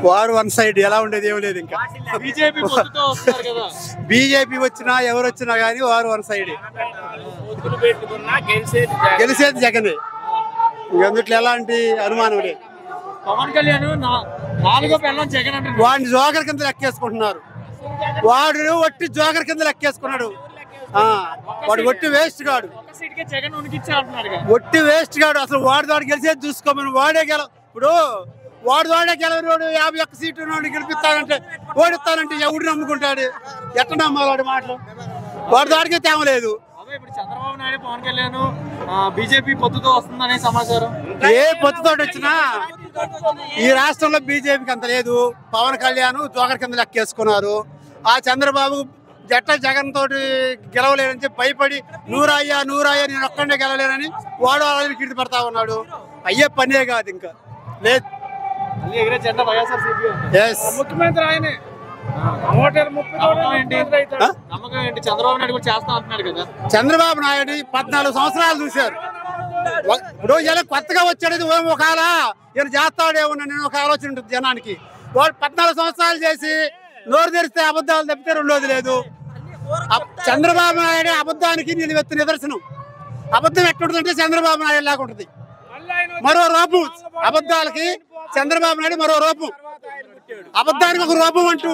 వారు one side ఎలా ఉండేది ఏం లేదు. ఇంకా బీజేపీ వచ్చినా ఎవరు వచ్చినా గానీ వారు వన్ సైడ్. గెలిచేది జగన్. అందుట్లో ఎలాంటి అనుమానం లేదు. పవన్ కళ్యాణ్ వాడిని జోకర్ కింద లెక్కేసుకుంటున్నారు. వాడు ఒట్టి జోకర్ కింద లెక్కేసుకున్నాడు. వాడు ఒట్టి వేస్ట్ గాడు. ఒట్టి వేస్ట్ గాడు. అసలు వాడు గెలిచేది చూసుకోమని. వాడే ఇప్పుడు వాడే గెలవడు. 51 సీట్లు గెలిపిస్తానంటే ఓడిస్తానంటే ఎవడు నమ్ముకుంటాడు? ఎట్ట నమ్మాలి వాడి మాటలు? వాడి దాడికే తేమలేదు. చంద్రబాబు నాయుడు పవన్ కళ్యాణ్ బీజేపీ పొత్తుతో వస్తుందనే సమాచారం. ఏ పొత్తుతో వచ్చినా ఈ రాష్ట్రంలో బీజేపీకి అంత లేదు. పవన్ కళ్యాణ్ జోకర్ కింద లెక్కేసుకున్నారు. ఆ చంద్రబాబు జగన్ తోటి గెలవలేనని చెప్పి భయపడి నూరయ్యా నేను ఒక్కడే గెలవలేనని వాడు వాళ్ళని కిడి పడతా ఉన్నాడు. అయ్యే పనే కాదు. ఇంకా లేదు. ముఖ్యమంత్రి ఆయనే. చంద్రబాబు నాయుడు కూడా చేస్తా అంటున్నాడు కదా. చంద్రబాబు నాయుడు 14 సంవత్సరాలు చూశారు. ఇప్పుడు ఇలా కొత్తగా వచ్చాడు ఒకవేళ ఈయన చేస్తాడేమో నేను ఒక ఆలోచన ఉంటుంది జనానికి. వాడు 14 సంవత్సరాలు చేసి నోరు తెరిస్తే అబద్ధాలు తప్పితే రెండోది లేదు. చంద్రబాబు నాయుడు అబద్ధానికి నిలువెత్తు నిదర్శనం. అబద్ధం ఎట్లుంటుందంటే చంద్రబాబు నాయుడు లాగా ఉంటుంది. మరో రూపం అబద్ధాలకి చంద్రబాబు నాయుడు మరో రూపం. అబద్ధానికి ఒక రూపం అంటూ